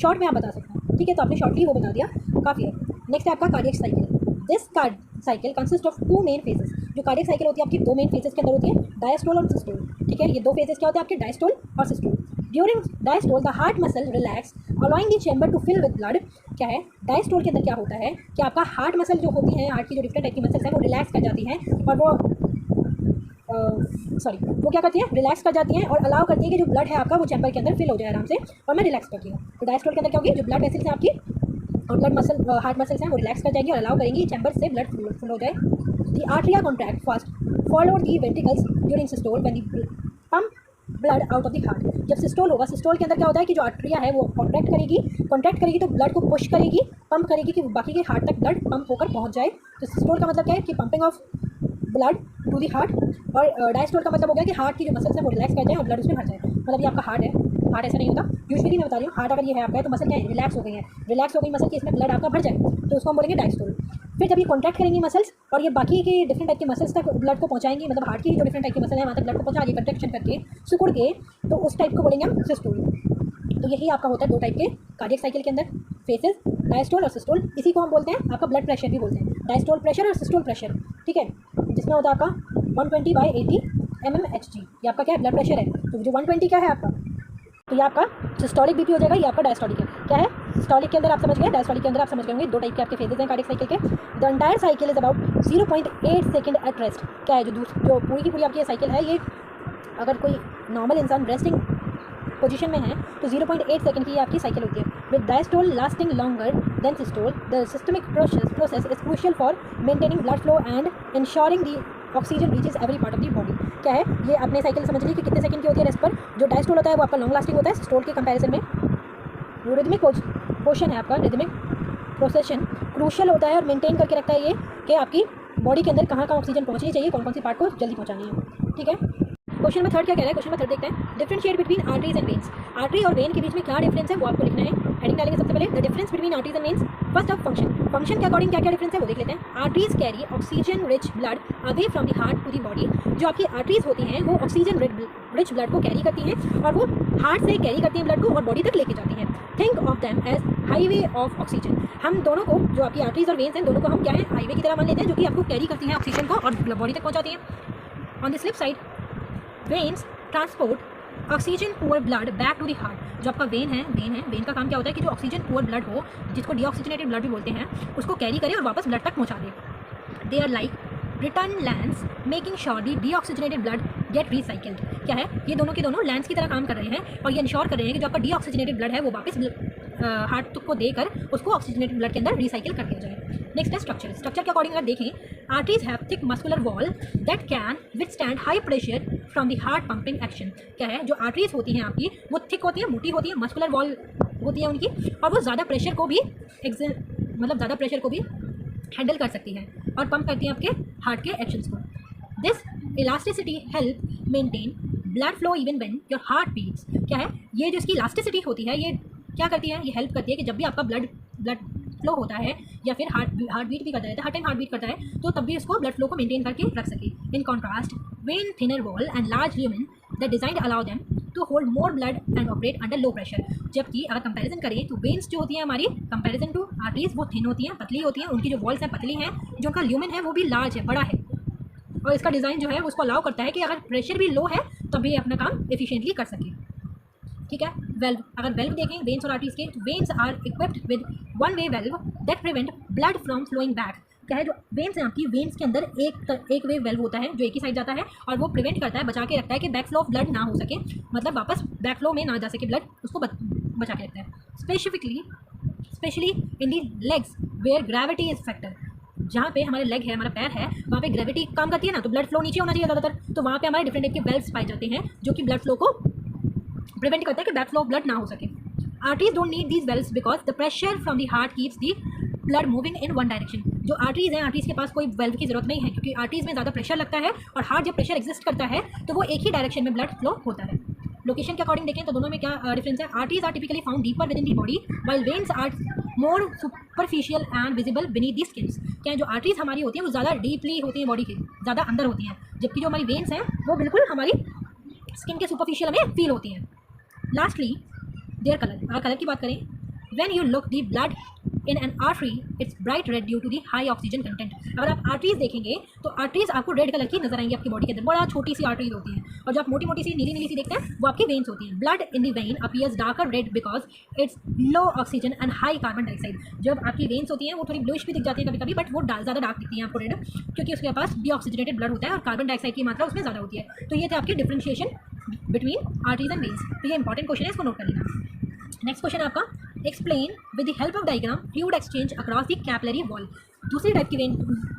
शॉर्ट में आप बता सकते हैं। ठीक है, तो आपने शॉर्टली वो बता दिया, काफ़ी है। नेक्स्ट है आपका cardiac cycle. This cycle consist of two main phases. जो कार्डियक साइकिल होती है आपकी दो मेन फेजेस के अंदर होती है, डायस्टोल और सिस्टोल। ठीक है, ये दो फेजेस क्या होते हैं आपके, डायस्टोल और systole. During diastole the heart muscle relax allowing the chamber to fill with blood. क्या है, डायस्टोल के अंदर क्या होता है कि आपका हार्ट मसल जो होती है, हार्ट की जो डिफरेंट टाइप की मसल्स हैं वो रिलैक्स कर जाती हैं और वो क्या करती है, रिलैक्स कर जाती हैं और अलाउ करती है कि जो ब्लड है आपका वो चैम्बर के अंदर फिल हो जाए आराम से, और मैं रिलैक्स करती हूँ। तो डायस्टोल के अंदर क्या होगी, जो ब्लड वेसल्स हैं आपकी और ब्लड मसल हार्ट मसल्स हैं वो रिलैक्स कर जाएंगी और अलाउ करेंगी चैम्बर से ब्लड फिल हो जाए। The atria contract first follow the ventricles during systole when the pump blood out of the heart. जब सिस्टोल होगा, सिस्टोल के अंदर क्या होता है कि जो आर्टरिया है वो कॉन्ट्रैक्ट करेगी तो ब्लड को पुश करेगी, पंप करेगी कि बाकी के हार्ट तक ब्लड पंप होकर पहुँच जाए। तो सिस्टोल का मतलब क्या है कि pumping of blood to the heart, और डायस्टोल का मतलब हो गया कि हार्ट की जो मसल्स है वो रिलैक्स कर जाए और ब्लड उसमें भर जाए। मतलब ये आपका हार्ट है, हार्ट ऐसा नहीं होता यूजुअली, मैं बता रही हूँ। हार्ट अगर ये है आपका है तो मसल क्या है, रिलैक्स हो गई है, रिलैक्स हो गई मसल कि इसमें ब्लड आपका भर जाए, तो उसको हम बोलेंगे डायस्टोल। फिर जब ये कॉन्ट्रैक्ट करेंगी मसल्स और ये बाकी के डिफरेंट टाइप के मसल्स तक ब्लड को पहुँचाएंगी, मतलब हार्ट की जो डिफरेंट टाइप के मसल है वहाँ तक ब्लड को पहुँचा रही है कंट्रैक्शन करके सिकुड़ के, तो उस टाइप को बोलेंगे हम सिस्टोल। तो यही आपका होता है 2 टाइप के कार्डियक साइकिल के अंदर, फेसेस, डायस्टोल और सिस्टोल। इसी को हम बोलते हैं आपका ब्लड प्रेशर भी बोलते हैं, डायस्टोल प्रेशर और सिस्टोल प्रेशर, ठीक है, जिसमें होता है आपका 120/80 mmHg, ये आपका क्या है, ब्लड प्रेशर है। तो जो 120 क्या है आपका, तो ये आपका सिस्टोलिक बीपी हो जाएगा, ये आपका डायस्टोलिक है। क्या है, सिस्टोलिक के अंदर आप समझ गए, डायस्टोलिक के अंदर आप समझ गए होंगे 2 टाइप के आपके फेजेस हैं कार्डियक साइकिल के। The entire cycle is about 0.8 second at rest. क्या है, जो पूरी की पूरी आपकी साइकिल है, ये अगर कोई नॉर्मल इंसान रेस्टिंग पोजीशन में है तो 0.8 सेकंड की आपकी साइकिल होती है। With diastole lasting longer than systole, the systemic process is crucial for maintaining blood flow and ensuring the oxygen reaches every part of the body. क्या है, ये आपने साइकिल समझ ली कि कितने सेकंड की होती है रेस्ट पर। जो डायस्टोल होता है वो आपका लॉन्ग लास्टिंग होता है सिस्टोल के कंपैरिजन में। जो रिदमिक पोर्शन है आपका, रिदमिक प्रोसेशन क्रूशियल होता है और मेंटेन करके रखता है ये कि आपकी बॉडी के अंदर कहाँ ऑक्सीजन पहुँचनी चाहिए, कौन कौन सी पार्ट को जल्दी पहुँचानी है, ठीक है। क्वेश्चन में 3 क्या कह रहा है, क्वेश्चन में 3 देखते हैं। Differentiate between arteries and veins. Artery और वेन के बीच में क्या डिफरेंस है वो आपको लिखना है। हेडिंग डालेंगे सबसे पहले, the difference between arteries and veins. First of function के अकॉर्डिंग क्या क्या डिफरेंस है वो देख लेते हैं। Arteries carry oxygen rich blood away from the heart to the body. जो आपकी आर्टरीज होती हैं वो ऑक्सीजन रिच ब्लड को कैरी करती हैं और वो हार्ट से कैरी करती हैं ब्लड को और बॉडी तक लेके जाती हैं। Think of them as highway of oxygen. हम दोनों को, जो आपकी आर्टरीज और वेन्स हैं, दोनों को हम क्या है, हाईवे की तरह मान लेते हैं, जो कि आपको कैरी करती हैं ऑक्सीजन को और बॉडी तक पहुँचाती हैं। On the slip side, veins transport oxygen poor blood back to the heart. जो आपका वेन का काम क्या होता है कि जो ऑक्सीजन पुअर ब्लड हो, जिसको डीऑक्सीजनेटेड ब्लड भी बोलते हैं, उसको कैरी करे और वापस ब्लड तक पहुंचा दे। They are like return lands making sure the deoxygenated blood get recycled. क्या है, ये दोनों के दोनों लैंड्स की तरह काम कर रहे हैं और ये इंश्योर कर रहे हैं कि जो आपका डीऑक्सीजनेटेड ब्लड है वो वापस हार्ट को देकर उसको ऑक्सीजनेटेड ब्लड के अंदर रिसाइकिल कर दिया जाए। नेक्स्ट है स्ट्रक्चर के अकॉर्डिंग अगर देखें, arteries have thick muscular wall that can withstand high pressure from the heart pumping action. क्या है, जो आर्टरीज होती हैं आपकी वो थिक होती हैं, मोटी होती हैं, मस्कुलर वॉल होती है उनकी, और वो ज़्यादा प्रेशर को भी ज़्यादा प्रेशर को भी हैंडल कर सकती है और पंप करती हैं आपके हार्ट के एक्शंस को। This elasticity help maintain blood flow even when your heart beats. क्या है, ये जो इसकी इलास्टिसिटी होती है ये क्या करती है, ये हेल्प करती है कि जब भी आपका ब्लड फ्लो होता है या फिर हार्ट बीट भी करता है, हर टाइम हार्ट बीट करता है, तो तब भी उसको ब्लड फ्लो को मेंटेन करके रख सके। In contrast, vein thinner wall and large lumen the design allow them to hold more blood and operate under low pressure. जबकि अगर कंपैरिजन करें तो वेन्स जो होती हैं हमारी कंपैरिजन टू आर्टरीज वो थिन होती हैं, पतली होती हैं, उनकी जो वॉल्स हैं पतली हैं, जो उनका ल्यूमेन है वो भी लार्ज है, बड़ा है, और इसका डिज़ाइन जो है उसको अलाउ करता है कि अगर प्रेशर भी लो है तब भी अपना काम एफिशिएंटली कर सके, ठीक है। वेल्व, अगर वेल्व देखें वेन्स और आर्टरीज के, तो veins are equipped with one way valve that prevent blood from flowing back. क्या है, जो वेन्स हैं आपकी, वेन्स के अंदर एक वे वेल्व होता है जो एक ही साइड जाता है और वो प्रिवेंट करता है, बचा के रखता है कि बैक फ्लो ऑफ ब्लड ना हो सके, मतलब वापस बैक फ्लो में ना जा सके ब्लड, उसको बचा के रखता है। Specially in the legs where gravity is factor. जहाँ पे हमारे लेग है, हमारा पैर है, वहाँ पे ग्रेविटी काम करती है ना, तो ब्लड फ्लो नीचे होना चाहिए ज़्यादातर, तो वहाँ पे हमारे डिफरेंट टाइप के वेल्व्स पाए जाते हैं जो कि ब्लड फ्लो को प्रिवेंट करता है कि बैक फ्लो ऑफ ब्लड ना हो सके। Arteries don't need these valves because the pressure from the heart keeps the blood moving in one direction. जो आर्टरीज हैं, आर्टरीज के पास कोई वेल्व की जरूरत नहीं है, क्योंकि आर्टरीज में ज़्यादा प्रेशर लगता है और हार्ट जब प्रेशर एग्जिस्ट करता है तो वो एक ही डायरेक्शन में ब्लड फ्लो होता है। लोकेशन के अकॉर्डिंग देखें तो दोनों में क्या डिफरेंस है। Arteries are typically found deeper within the body while veins are more superficial and visible beneath the skins. क्या है, जो आर्टरीज हमारी होती हैं वो ज़्यादा डीपली होती हैं, बॉडी के ज़्यादा अंदर होती हैं, जबकि जो हमारी वेन्स हैं वो बिल्कुल हमारी स्किन के सुपरफिशियल में फील होती हैं। लास्टली देयर कलर, अगर कलर की बात करें, when you look the blood in an artery it's bright red due to the high oxygen content. अगर आप आर्टरीज देखेंगे तो आर्टरीज आपको रेड कलर की नजर आएंगी आपकी बॉडी के अंदर, बड़ा छोटी सी आर्टरीज होती हैं, और जो आप मोटी मोटी सी नीली नीली सी देखते हैं वो आपकी वेन्स होती हैं। Blood in the when appears darker red because it's low oxygen and high carbon dioxide. जब आपकी वेन्स होती हैं वो थोड़ी ब्लूइश भी दिख जाती है कभी कभी, बट वो ज़्यादा डार्क दिखती हैं आपको रेड, क्योंकि उसके पास डीऑक्सीजनेटेड ब्लड होता है और कार्बन डाइऑक्साइड की मात्रा उसमें ज़्यादा होती है। तो ये थे आपके differentiation between arteries and veins. तो ये इंपॉर्टेंट क्वेश्चन है, इसको नोट कर लेना। नेक्स्ट क्वेश्चन आपका, explain with the help of diagram fluid exchange across the capillary wall. दूसरी टाइप की वेन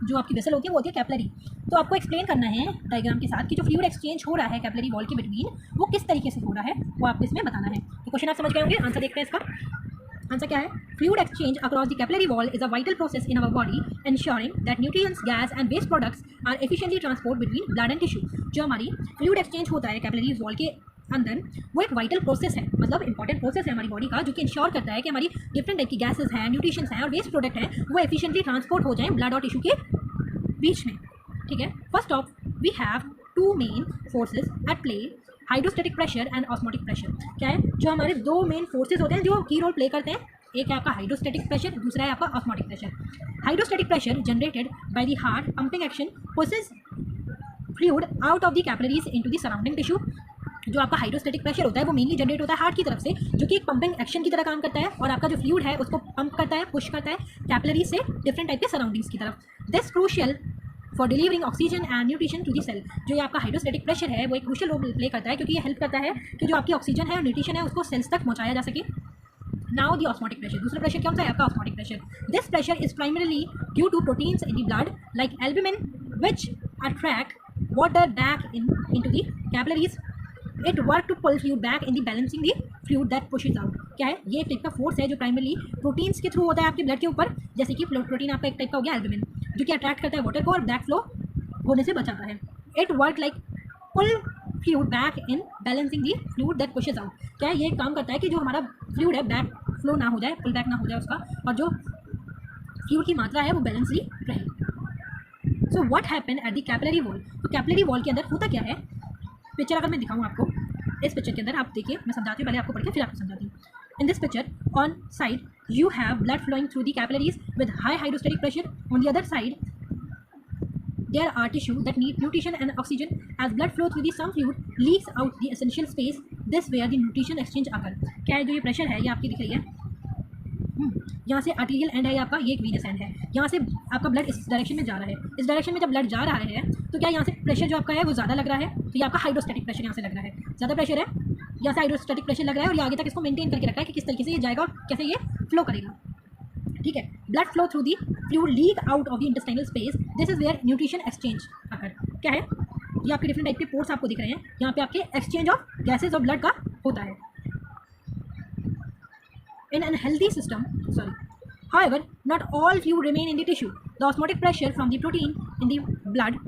जो आपकी वेसल होती है वो होती है कैपिलरी। तो आपको एक्सप्लेन करना है डायग्राम के साथ कि जो फ्लूइड एक्सचेंज हो रहा है कैपिलरी वॉल के बिटवीन वो किस तरीके से हो रहा है, वो आपको इसमें बताना है। तो क्वेश्चन आप समझ गए होंगे, आंसर देखते हैं इसका। आंसर क्या है, fluid exchange across the capillary wall is a vital process in our body ensuring that nutrients, gas and waste products are efficiently transported between blood and tissue। जो हमारी फ्लूइड एक्सचेंज होता है कैपिलरी वॉल के अंदर वो एक वाइटल प्रोसेस है, मतलब इंपॉर्टेंट प्रोसेस है हमारी बॉडी का, जो कि इंश्योर करता है कि हमारी डिफरेंट टाइप की गैसेज हैं, न्यूट्रिशंस हैं और वेस्ट प्रोडक्ट हैं वो एफिशिएंटली ट्रांसपोर्ट हो जाएं ब्लड और टिश्यू के बीच में। ठीक है, first of we have two main forces at play, hydrostatic pressure and osmotic pressure. क्या है, जो हमारे दो मेन फोर्सेज होते हैं जो की रोल प्ले करते हैं, एक है आपका हाइड्रोस्टैटिक प्रेशर, दूसरा है आपका osmotic pressure. Hydrostatic pressure generated by the heart pumping action pushes fluid out of the capillaries into the surrounding tissue. जो आपका हाइड्रोस्टैटिक प्रेशर होता है वो मेनली जनरेट होता है हार्ट की तरफ से, जो कि एक पंपिंग एक्शन की तरह काम करता है और आपका जो फ्लूइड है उसको पंप करता है, पुश करता है कैपिलरीज से डिफरेंट टाइप के सराउंडिंग्स की तरफ। This crucial for delivering oxygen and nutrition to the cell. जो ये आपका हाइड्रोस्टैटिक प्रेशर है वो एक क्रूशियल रोल प्ले करता है, क्योंकि ये हेल्प करता है कि जो आपकी ऑक्सीजन है और न्यूट्रिशन है उसको सेल्स तक पहुँचाया जा सके। नाउ दी ऑस्मोटिक प्रेशर, दूसरा प्रेशर कौन सा है आपका osmotic pressure. This pressure is primarily due to proteins in the blood like albumin which attract water back into the capillaries. It work to pull fluid back in the balancing the fluid that pushes out. क्या है, ये एक टाइप का फोर्स है जो प्राइमरली प्रोटीन्स के थ्रू होता है आपके ब्लड के ऊपर, जैसे कि प्रोटीन आपका एक टाइप का हो गया एल्बुमिन, जो कि अट्रैक्ट करता है वाटर को और बैक फ्लो होने से बचाता है। It work like pull fluid back in balancing the fluid that pushes out. क्या है, ये काम करता है कि जो हमारा फ्लूइड है बैक फ्लो ना हो जाए, पुल बैक ना हो जाए उसका, और जो फ्लूइड की मात्रा है वो बैलेंसली रहे। So what happen at the capillary wall. तो कैपिलरी वॉल के अंदर होता क्या है, पिक्चर अगर मैं दिखाऊँ आपको, इस पिक्चर के अंदर आप देखिए, मैं समझाती हूँ, पहले आपको पढ़ के फिर आपको समझाती हूँ। In this picture, on side you have blood flowing through the capillaries with high hydrostatic pressure. On the other side, there are tissue that need nutrition and oxygen. As blood flow through the some fluid leaks out the essential space. This where the nutrition exchange occur. क्या है, जो ये प्रेशर है ये आपकी दिख रही है, यहाँ से आर्टेरियल एंड है आपका, ये एक वीनस एंड है, यहाँ से आपका ब्लड इस डायरेक्शन में जा रहा है। इस डायरेक्शन में जब ब्लड जा रहा है तो क्या यहाँ से प्रेशर जो आपका है वो ज़्यादा लग रहा है, तो ये आपका हाइड्रोस्टैटिक प्रेशर यहाँ से लग रहा है, ज़्यादा प्रेशर है, यहाँ से हाइड्रोस्टैटिक प्रेशर लग रहा है और ये आगे तक इसको मेंटेन करके रखा है कि किस तरीके से ये जाएगा और कैसे ये फ्लो करेगा। ठीक है, blood flow through the fluid leak out of the intestinal space. This is where nutrition exchange occur. क्या है, ये आपके डिफरेंट टाइप के पोर्ट्स आपको दिख रहे हैं, यहाँ पे आपके एक्सचेंज ऑफ गैसेज और ब्लड का होता है। In an healthy system, sorry, however not all fluid remain in the tissue. The osmotic pressure from the protein in the blood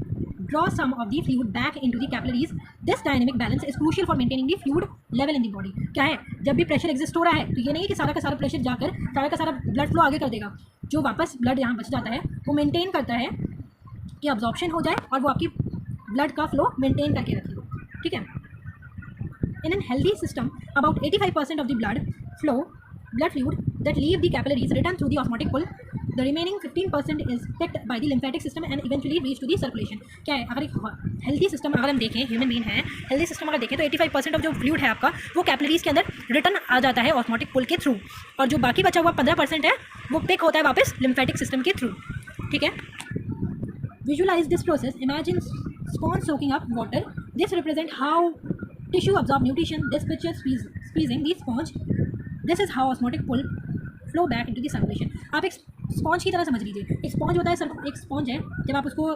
draws some of the fluid back into the capillaries. This dynamic balance is crucial for maintaining the fluid level in the body. क्या है, जब भी प्रेशर एग्जिस्ट हो रहा है तो ये नहीं कि सारा का सारा प्रेशर जाकर सारा का सारा ब्लड फ्लो आगे कर देगा, जो वापस ब्लड यहाँ बच जाता है वो मेंटेन करता है कि अब्जॉर्प्शन हो जाए और वो आपकी ब्लड का फ्लो मेंटेन करके रखेगा। ठीक है, in an healthy system about 85% of the blood fluid that leave the capillaries return through the osmotic pull. The remaining 15% is picked by the lymphatic system and eventually reach to the circulation. क्या है, अगर एक हेल्दी सिस्टम अगर हम देखें, ह्यूमन बीइंग है, हेल्दी सिस्टम अगर देखें तो 85% ऑफ जो फ्लूइड है आपका वो कैपिलरीज के अंदर रिटर्न आ जाता है ऑस्मोटिक पुल के थ्रू, और जो बाकी बचा हुआ 15% है वो पिक होता है वापस लिम्फेटिक सिस्टम के थ्रू। ठीक है, visualise this process, imagine sponge soaking up water, this represent how tissue absorb nutrition, this picture squeezing the sponge, this is how osmotic pull flow back into the circulation. आप एक स्पॉन्ज की तरह समझ लीजिए, एक स्पॉन्ज होता है सर, एक स्पॉन्ज है, जब आप उसको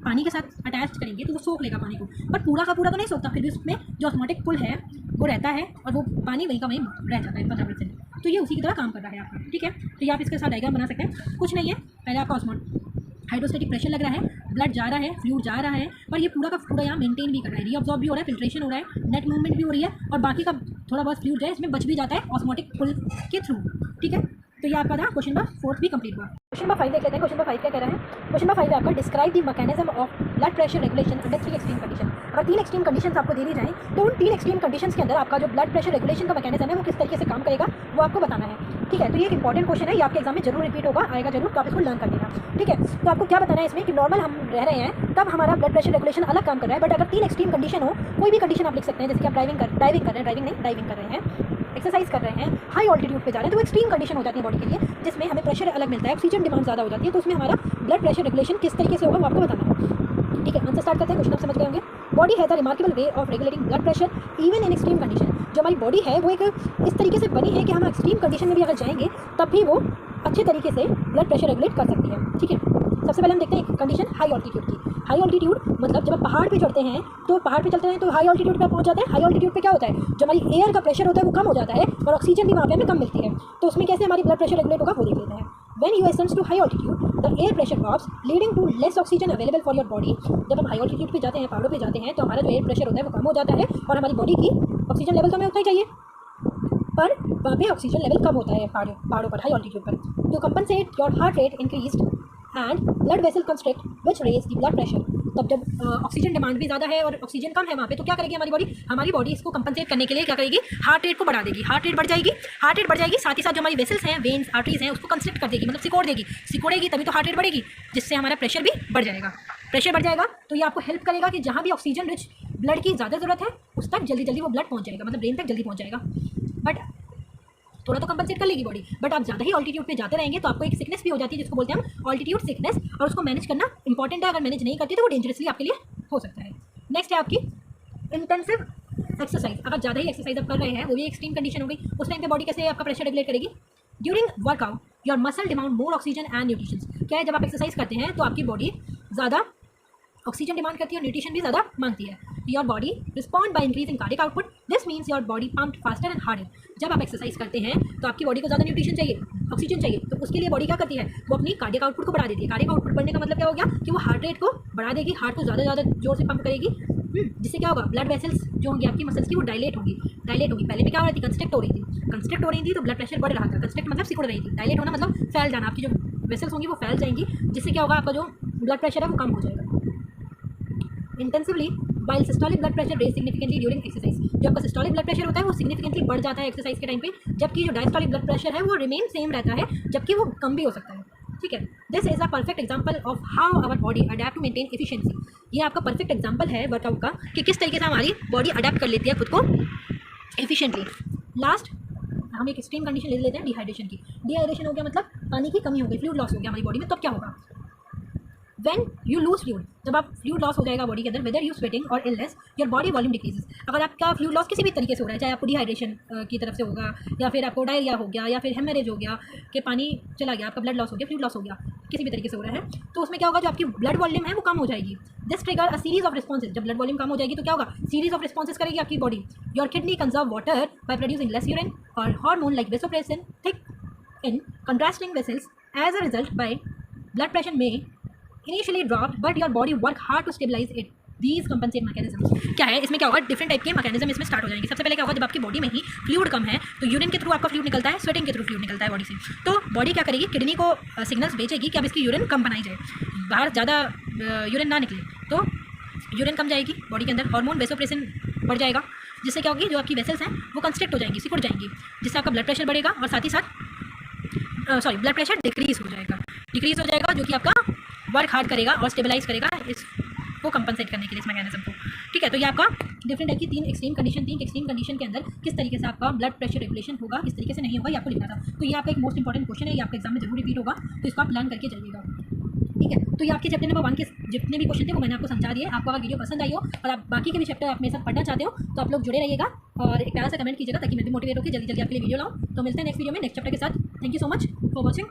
पानी के साथ अटैच करेंगे तो वो सोख लेगा पानी को, पर पूरा का पूरा तो नहीं सोखता, फिर भी उसमें जो ऑस्मोटिक पुल है वो रहता है और वो पानी वहीं का वहीं रह जाता है 15%। तो ये उसी की तरह काम कर रहा है आपका। ठीक है, तो ये आप इसके साथ डायग्राम बना सकते हैं। कुछ नहीं है, पहले आपका हाइड्रोस्टैटिक प्रेशर लग रहा है, ब्लड जा रहा है, फ्लूइड जा रहा है, पर ये पूरा का पूरा यहाँ मेंटेन भी कर रहा है, रीअब्जॉर्ब भी हो रहा है, फिल्ट्रेशन हो रहा है, नेट मूवमेंट भी हो रही है, और बाकी का थोड़ा बहुत फ्लूइड है इसमें बच भी जाता है ऑस्मोटिक पुल के थ्रू। ठीक है, तो ये आपका था क्वेश्चन नंबर 4 भी कंप्लीट हुआ। क्वेश्चन नंबर 5 देख लेते हैं। क्वेश्चन नंबर 5 क्या कह रहा है, क्वेश्चन नंबर 5 है आपका describe the mechanism of blood pressure regulation under 3 extreme condition. अगर 3 एक्सट्रीम कंडीशंस आपको दे दी जाएँ तो उन 3 एक्सट्रीम कंडीशंस के अंदर आपका जो ब्लड प्रेशर रेगुलेशन का मैकेनिज्म है वो किस तरीके से काम करेगा वो आपको बताना है। ठीक है, तो ये एक इंपॉर्टेंट क्वेश्चन है, ये आपके एग्जाम में जरूर रिपीट होगा, आएगा जरूर, तो आप इसको लर्न कर लेना। ठीक है, तो आपको क्या बताना है इसमें कि नॉर्मल हम रह रहे हैं तब हमारा ब्लड प्रेशर रेगुलेशन अलग काम कर रहा है, बट अगर 3 एक्सट्रीम कंडीशन हो, कोई भी कंडीशन आप लिख सकते हैं, जैसे कि आप ड्राइविंग कर रहे हैं, एक्सरसाइज कर रहे हैं, हाई ऑल्टीट्यूड पे जा रहे हैं, तो एक्सट्रीम कंडीशन हो जाती है बॉडी के लिए, जिसमें हमें प्रेशर अलग मिलता है, ऑक्सीजन डिमांड ज़्यादा हो जाती है, तो उसमें हमारा ब्लड प्रेशर रेगुलेशन किस तरीके से होगा वो आपको बताना है। ठीक है, आंसर स्टार्ट करते हैं। क्वेश्चन आप समझ गए होंगे। Body has a remarkable way of regulating blood pressure even in extreme condition. जो हमारी बॉडी है वो एक इस तरीके से बनी है कि हम एक्सट्रीम कंडीशन में भी अगर जाएंगे तब भी वो अच्छे तरीके से ब्लड प्रेशर रेगुलेट कर सकती है। ठीक है, सबसे पहले हम देखते हैं एक कंडीशन हाई ऑल्टीट्यूड की। हाई ऑल्टीट्यूड मतलब जब आप पहाड़ पे चढ़ते हैं तो पहाड़ पे चलते हैं तो हाई ऑल्टीट्यूड पे पहुंच जाते हैं। हाई ऑल्टीट्यूड पे क्या होता है, जो हमारी एयर का प्रेशर होता है वो कम हो जाता है और ऑक्सीजन भी वहाँ पे हमें कम मिलती है, तो उसमें कैसे हमारी ब्लड प्रेशर रेगुलेट होगा वो देख लेते हैं। When you ascend to high altitude, the air pressure drops, leading to less oxygen available for your body. जब हम हाई ऑल्टीट्यूड पे जाते हैं, पहाड़ों पे जाते हैं, तो हमारा जो एयर प्रेशर होता है वो कम हो जाता है और हमारी बॉडी की ऑक्सीजन लेवल तो हमें उतना ही चाहिए, पर वहाँ पे ऑक्सीजन लेवल कम होता है पहाड़ों पर, हाई ऑल्टीट्यूड पर. To compensate your heart rate increased and blood vessel constrict which raise the blood pressure. तब जब ऑक्सीजन डिमांड भी ज़्यादा है और ऑक्सीजन कम है वहाँ पे, तो क्या करेगी हमारी बॉडी इसको कंपनसेट करने के लिए क्या करेगी, हार्ट रेट को बढ़ा देगी. हार्ट रेट बढ़ जाएगी, साथ ही साथ जो हमारी वेसल्स हैं, वेन्स, आर्टरीज हैं, उसको कंस्ट्रिक्ट कर देगी, मतलब सिकोड़ेगी, तभी तो हार्ट रेट बढ़ेगी, जिससे हमारा प्रेशर भी बढ़ जाएगा. तो ये आपको हेल्प करेगा कि जहाँ भी ऑक्सीजन रिच ब्लड की ज़्यादा ज़रूरत है उस तक जल्दी वो ब्लड पहुँच जाएगा, मतलब ब्रेन तक जल्दी पहुँच जाएगा. बट थोड़ा तो कंपनसेट कर लेगी बॉडी, बट आप ज़्यादा ही ऑल्टीट्यूड पे जाते रहेंगे तो आपको एक सिकनेस भी हो जाती है जिसको बोलते हैं हम ऑल्टीट्यूड सिकनेस, और उसको मैनेज करना इंपॉर्टेंट है. अगर मैनेज नहीं करती तो वो डेंजरसली आपके लिए हो सकता है. नेक्स्ट है आपकी इंटेंसिव एक्सरसाइज. अगर ज़्यादा ही एक्सरसाइज आप कर रहे हैं, वो भी एक्सट्रीम कंडीशन हो गई, उस टाइम पे बॉडी कैसे आपका प्रेशर रेगुलेट करेगी. During workout your muscle demand more oxygen and nutrition. क्या है, जब आप एक्सरसाइज करते हैं तो आपकी बॉडी ज़्यादा ऑक्सीजन डिमांड करती है और न्यूट्रिशन भी ज़्यादा मांगती है. Your body respond by increasing cardiac output. This means your body pumped faster and harder. जब आप एक्सरसाइज करते हैं तो आपकी बॉडी को ज़्यादा न्यूट्रिशन चाहिए, ऑक्सीजन चाहिए, तो उसके लिए बॉडी क्या करती है, वो अपनी कार्डिक आउटपुट को बढ़ा देती है. कार्डिक आउटपुट बढ़ने का मतलब क्या हो गया कि वो हार्ट रेट को बढ़ा देगी, हार्ट को ज़्यादा जोर से पंप करेगी, जिससे क्या होगा, ब्लड वेसल्स जो होंगी आपकी मसल्स की वो डायलेट होगी. पहले में क्या हो रही थी, कंस्ट्रिक्ट हो रही थी तो ब्लड प्रेशर बढ़ रहा था. कंस्ट्रिक्ट मतलब सिकुड़ रही थी, डायलेट होना मतलब फैल जाना, आपकी जो वेसल्स होंगी वो फैल जाएंगी, जिससे क्या होगा, आपका जो ब्लड प्रेशर है वो कम हो जाएगा. Intensively while systolic blood pressure raise significantly during exercise. जो आपका सिस्टोलिक ब्लड प्रेशर होता है वो सिग्निफिकेंटली बढ़ जाता है एक्सरसाइज के टाइम पे, जबकि जो डायस्टोलिक ब्लड प्रेशर है वो रिमेन सेम रहता है, जबकि वो कम भी हो सकता है. ठीक है, this is a perfect example of how our body adapt to maintain efficiency. ये आपका परफेक्ट एग्जाम्पल है वर्कआउट का कि किस तरीके से हमारी बॉडी अडेप्ट कर लेती है खुद को एफिशिएंटली. लास्ट हम एक एक्सट्रीम कंडीशन ले लेते हैं डिहाइड्रेशन की. डिहाइड्रेशन हो गया मतलब पानी की कमी हो गई, फ्लूइड लॉस हो गया हमारी बॉडी में. तब क्या होगा, When you lose fluid, जब आप फ्लूइड लॉस हो जाएगा बॉडी के अंदर, वेदर यू स्वेटिंग और illness, your body volume decreases. अगर आपका फ्लूइड लॉस किसी भी तरीके से हो रहा है, चाहे आपको डिहाइड्रेशन की तरफ से होगा, या फिर आपको डायरिया हो गया, या फिर हेमरेज हो गया कि पानी चला गया, आपका ब्लड लॉस हो गया, फ्लूइड लॉस हो गया, किसी भी तरीके से हो रहा है, तो उसमें क्या होगा, जो आपकी ब्लड वॉल्यूम है वो कम हो जाएगी. This trigger a series of responses. जब ब्लड वॉल्यूम कम हो जाएगी तो क्या होगा, सीरीज ऑफ रिस्पॉन्सेज करेगी आपकी body. Your kidney conserve water by producing less urine और hormone like vasopressin thick in contrasting vessels. As a result by blood pressure में initially dropped but your body work hard to stabilize it. These compensate mechanisms. क्या है, इसमें क्या होगा, डिफरेंट टाइप के मैकेनिज्म इसमें स्टार्ट हो जाएंगे. सबसे पहले क्या होगा, जब आपकी बॉडी में ही फ्लूइड कम है तो यूरिन के थ्रू आपका फ्लूइड निकलता है, स्वेटिंग के थ्रू फ्लूइड निकलता है बॉडी से, तो बॉडी क्या करेगी, किडनी को सिग्नल्स भेजेगी कि अब इसकी यूरिन कम बनाई जाए, बाहर ज़्यादा यूरिन ना निकले, तो यूरिन कम जाएगी बॉडी के अंदर. हार्मोन वेसोप्रेसिन बढ़ जाएगा, जिससे क्या होगी, जो आपकी वेसल्स हैं वो कंस्ट्रिक्ट हो जाएंगी, सिकुड़ जाएंगी, जिससे आपका ब्लड प्रेशर बढ़ेगा और साथ ही साथ ब्लड प्रेशर डिक्रीज हो जाएगा, जो कि आपका वर्क हार्ड करेगा और स्टेबलाइज करेगा इसको कंपनसेट करने के लिए, इस मैकेनिज्म को. ठीक है, तो ये आपका डिफरेंट टाइप की तीन एक्सट्रीम कंडीशन के अंदर किस तरीके से आपका ब्लड प्रेशर रेगुलेशन होगा, किस तरीके से नहीं होगा, ये आपको लिखना था. तो ये आपका एक मोस्ट इंपॉर्टेंट क्वेश्चन है, ये आपके एग्जाम में जरूर रिपीट होगा, तो इसको आप लर्न करके जाइएगा. ठीक है, तो ये आपके चैप्टर नंबर 1 के जितने भी क्वेश्चन थे वो मैंने आपको समझा दिए. आपको अगर वीडियो पसंद आई हो और आप बाकी के भी चैप्टर आप मेरे साथ पढ़ना चाहते हो तो आप लोग जुड़े रहिएगा और एक प्यारा सा कमेंट कीजिएगा ताकि मैं भी मोटिवेट होकर जल्दी आपके लिए वीडियो लाऊँ. तो मिलते हैं नेक्स्ट वीडियो में नेक्स्ट चैप्टर के साथ. Thank you so much for watching.